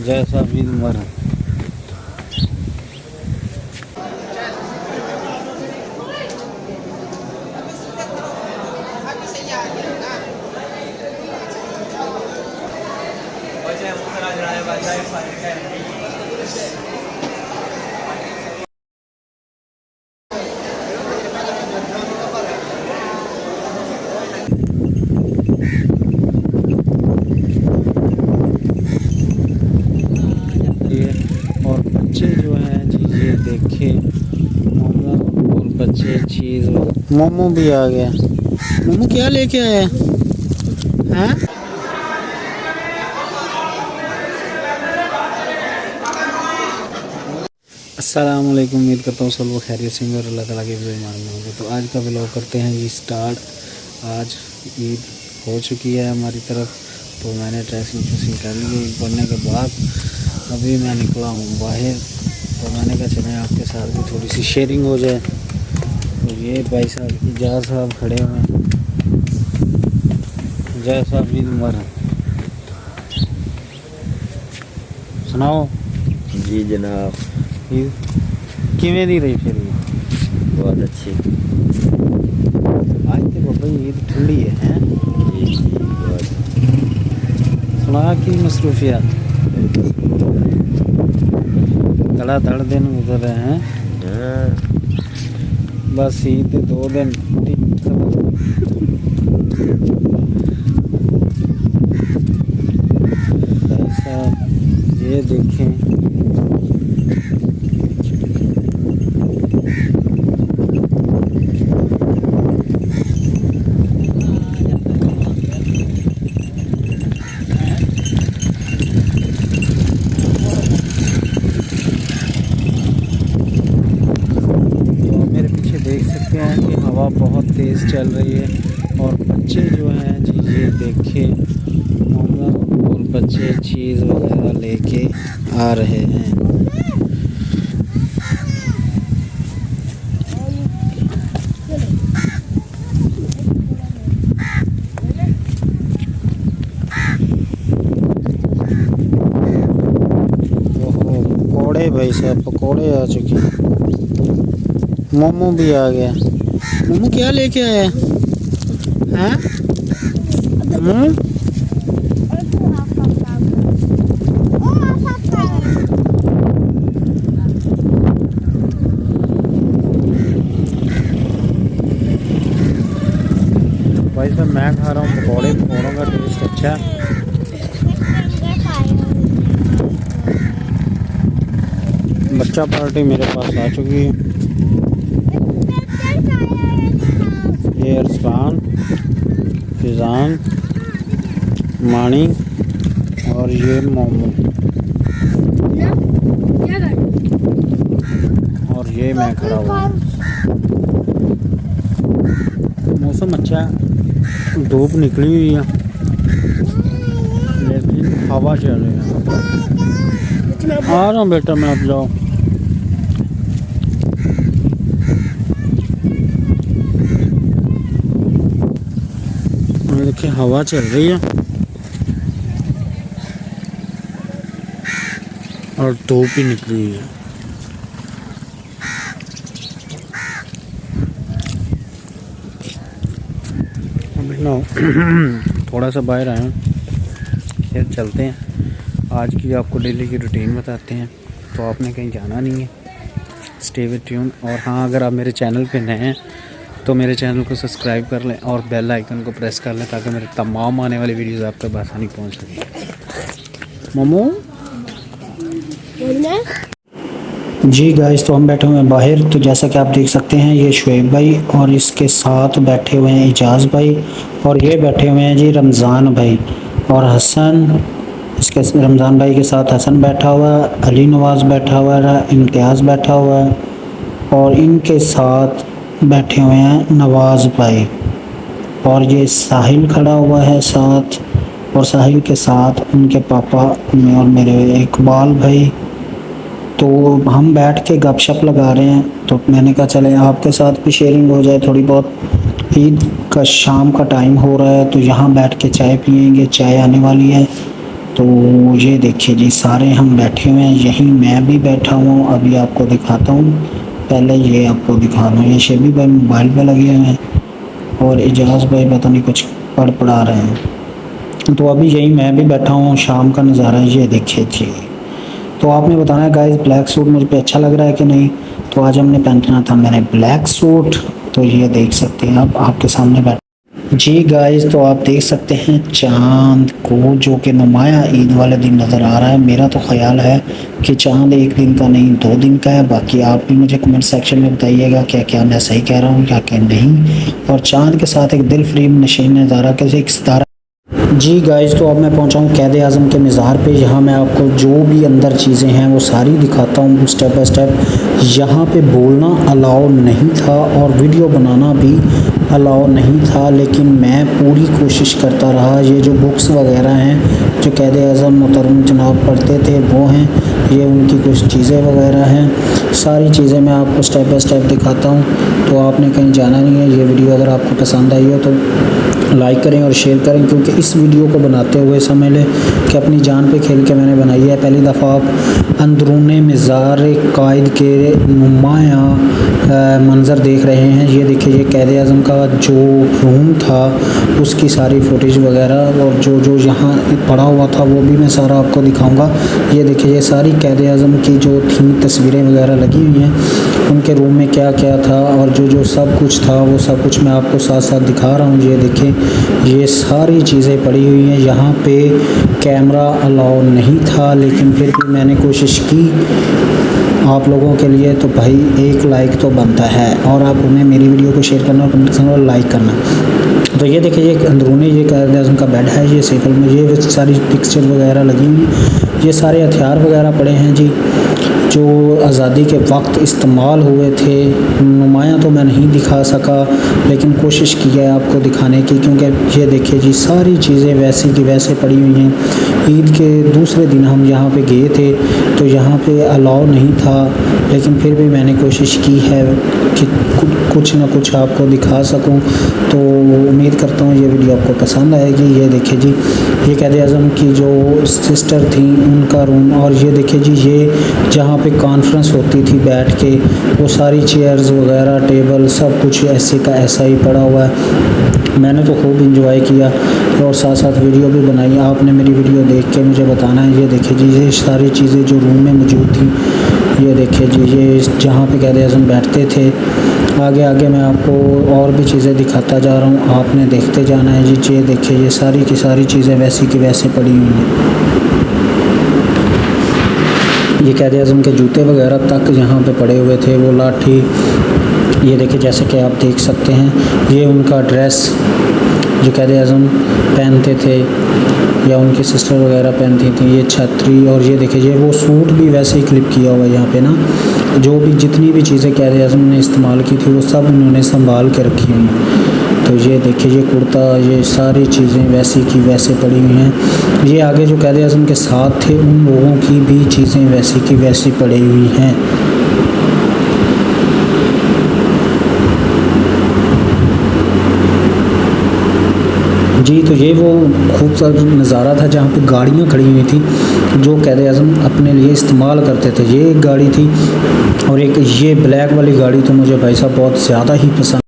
जैसा भी उम्र। और बच्चे जो हैं जी, ये देखे मोमो और बच्चे चीज़। मोमो भी आ गया। मोमो क्या लेके आया हैं? अस्सलाम वालेकुम। उम्मीद करता हूँ सब लोग खैरियत से होंगे और अल्लाह ताला के मेहमान में होंगे। तो आज का व्लॉग करते हैं जी स्टार्ट। आज ईद हो चुकी है हमारी तरफ, तो मैंने ड्रेसिंग कर ली। पढ़ने के बाद अभी मैं निकला हूँ बाहर, तो मैंने कहा चलें आपके साथ भी थोड़ी सी शेयरिंग हो जाए। तो ये भाई साहब इजाज़ साहब खड़े हुए हैं। इजाज़ साहब ईद मुबारक। सुनाओ जी जनाब। ईद किमें दी रही फिर? बहुत अच्छी। आज तो बाबा ईद ठंडी है हैं? जी जी बहुत। सुना की मसरूफियात धड़ दिन गुजर रहे हैं। हाँ। बस ईद 2 दिन ऐसा। ये देखें कि हवा बहुत तेज़ चल रही है। और बच्चे जो हैं जी, ये देखे मोमो और बच्चे चीज़ वगैरह लेके आ रहे हैं। ओहो पकौड़े भाई साहब, पकौड़े आ चुके हैं। मोमो भी आ गया। मोमो क्या लेके आया हैं? भाई साहब मैं खा रहा हूँ पकौड़े। पकौड़ों का टेस्ट अच्छा। बच्चा पार्टी मेरे पास आ चुकी है। ये अरसान, फिजान, मानी और ये मोमो और ये मैं खड़ा हुआ। मौसम अच्छा है, धूप निकली हुई है लेकिन हवा चल रही है। आ रहा हूँ बेटा मैं, आप जाओ। देखिए हवा चल रही है और धूप भी निकली हुई है। अभी ना थोड़ा सा बाहर आए हैं, फिर चलते हैं। आज की आपको डेली की रूटीन बताते हैं। तो आपने कहीं जाना नहीं है, स्टे विद ट्यून। और हाँ, अगर आप मेरे चैनल पे नए हैं तो मेरे चैनल को सब्सक्राइब कर लें और बेल आइकन को प्रेस कर लें, ताकि मेरे तमाम आने वाली वीडियोस आप तक आसानी पहुंच सकें। मोमो जी गाइस, तो हम बैठे हुए हैं बाहर। तो जैसा कि आप देख सकते हैं, ये शुएब भाई और इसके साथ बैठे हुए हैं इजाज़ भाई, और ये बैठे हुए हैं जी रमज़ान भाई और हसन। इसके रमज़ान भाई के साथ हसन बैठा हुआ है, अली नवाज़ बैठा हुआ है, इम्तियाज़ बैठा हुआ है, और इनके साथ बैठे हुए हैं नवाज़ भाई। और ये साहिल खड़ा हुआ है साथ, और साहिल के साथ उनके पापा और मेरे इकबाल भाई। तो हम बैठ के गपशप लगा रहे हैं। तो मैंने कहा चले आपके साथ भी शेयरिंग हो जाए थोड़ी बहुत। ईद का शाम का टाइम हो रहा है, तो यहाँ बैठ के चाय पियेंगे। चाय आने वाली है तो ये देखिए जी, सारे हम बैठे हुए हैं, यहीं मैं भी बैठा हूँ। अभी आपको दिखाता हूँ, पहले ये आपको दिखा रहा हूँ। ये शेबी भाई मोबाइल पे लगे हुए हैं और एजाज भाई पता नहीं कुछ पढ़ा रहे हैं। तो अभी यहीं मैं भी बैठा हूँ, शाम का नज़ारा है, ये देखिए जी। तो आपने बताना है गाइस, ब्लैक सूट मुझ पे अच्छा लग रहा है कि नहीं। तो आज हमने पहनना था मैंने ब्लैक सूट, तो ये देख सकते हैं आप आपके सामने बैठ जी गाइस। तो आप देख सकते हैं चांद को, जो कि नुमाया ईद वाले दिन नज़र आ रहा है। मेरा तो ख्याल है कि चांद एक दिन का नहीं 2 दिन का है। बाकी आप भी मुझे कमेंट सेक्शन में बताइएगा क्या मैं सही कह रहा हूँ या क्या नहीं। और चांद के साथ एक दिल फरीब नशीन नज़ारा कैसे एक सितारा। जी गाइस, तो अब मैं पहुंचा हूँ कैद आज़म के मज़ार पे। यहाँ मैं आपको जो भी अंदर चीज़ें हैं वो सारी दिखाता हूँ स्टेप बाय स्टेप। यहाँ पे बोलना अलाउ नहीं था और वीडियो बनाना भी अलाउ नहीं था, लेकिन मैं पूरी कोशिश करता रहा। ये जो बुक्स वगैरह हैं जो कैद आज़म मोहतरम जनाब पढ़ते थे वो हैं, ये उनकी कुछ चीज़ें वगैरह हैं। सारी चीज़ें मैं आपको स्टेप बाय स्टेप दिखाता हूँ। तो आपने कहीं जाना नहीं है। ये वीडियो अगर आपको पसंद आई हो तो लाइक करें और शेयर करें, क्योंकि इस वीडियो को बनाते हुए समझ लें कि अपनी जान पे खेल के मैंने बनाई है। पहली दफ़ा आप अंदरूने मज़ार कायद के नुमाया मंज़र देख रहे हैं। ये देखिए, ये कैद आज़म का जो रूम था उसकी सारी फुटेज वगैरह और जो यहाँ पड़ा हुआ था वो भी मैं सारा आपको दिखाऊंगा। ये देखिए, ये सारी कैद आज़म की जो थी तस्वीरें वगैरह लगी हुई हैं, उनके रूम में क्या क्या था और जो सब कुछ था वो सब कुछ मैं आपको साथ साथ दिखा रहा हूँ। ये देखिए, ये सारी चीज़ें पड़ी हुई हैं। यहाँ पे कैमरा अलाउ नहीं था, लेकिन फिर भी मैंने कोशिश की आप लोगों के लिए। तो भाई एक लाइक तो बनता है और आप उन्हें मेरी वीडियो को शेयर करना और कमेंट करना और लाइक करना। तो ये देखिए, ये अंदरूनी ये कैद आज़म का बेड है। ये सेफल में ये सारी पिक्चर वगैरह लगी हुई। ये सारे हथियार वगैरह पड़े हैं जी, जो आज़ादी के वक्त इस्तेमाल हुए थे। नुमाया तो मैं नहीं दिखा सका, लेकिन कोशिश की है आपको दिखाने की, क्योंकि ये देखिए जी, सारी चीज़ें वैसी की वैसे पड़ी हुई हैं। ईद के दूसरे दिन हम यहाँ पे गए थे तो यहाँ पे अलाउ नहीं था, लेकिन फिर भी मैंने कोशिश की है कि कुछ ना कुछ आपको दिखा सकूं। तो उम्मीद करता हूँ ये वीडियो आपको पसंद आएगी। ये देखिए जी, ये कैद आज़म की जो सिस्टर थी उनका रूम। और ये देखिए जी, ये जहाँ पे कॉन्फ्रेंस होती थी बैठ के, वो सारी चेयर्स वगैरह टेबल सब कुछ ऐसे का ऐसा ही पड़ा हुआ है। मैंने तो खूब इंजॉय किया और साथ साथ वीडियो भी बनाई। आपने मेरी वीडियो देख के मुझे बताना है। ये देखिए जी, ये सारी चीज़ें जो रूम में मौजूद थी, ये देखिए जी, ये जहाँ पे कैद आज़म बैठते थे। आगे आगे मैं आपको और भी चीज़ें दिखाता जा रहा हूँ, आपने देखते जाना है जी। ये देखिए, ये सारी की सारी चीज़ें वैसी की वैसे पड़ी हुई हैं। ये कैद आज़म के जूते वगैरह तक यहाँ पे पड़े हुए थे, वो लाठी। ये देखिए, जैसे कि आप देख सकते हैं, ये उनका ड्रेस जो कैद आज़म पहनते थे या उनकी सिस्टर वगैरह पहनती थी, ये छतरी। और ये देखिए, ये वो सूट भी वैसे ही क्लिप किया हुआ है यहाँ पे ना। जो भी जितनी भी चीज़ें कैद आज़म ने इस्तेमाल की थी वो सब उन्होंने संभाल के रखी हुई हैं। तो ये देखिए, ये कुर्ता, ये सारी चीज़ें वैसी की वैसे पड़ी हुई हैं। ये आगे जो कैद आज़म के साथ थे उन लोगों की भी चीज़ें वैसी की वैसी पड़ी हुई हैं। जी, तो ये वो खूबसूरत नज़ारा था जहाँ पे गाड़ियाँ खड़ी हुई थी जो कैद आज़म अपने लिए इस्तेमाल करते थे। ये एक गाड़ी थी और एक ये ब्लैक वाली गाड़ी तो मुझे भाई साहब बहुत ज़्यादा ही पसंद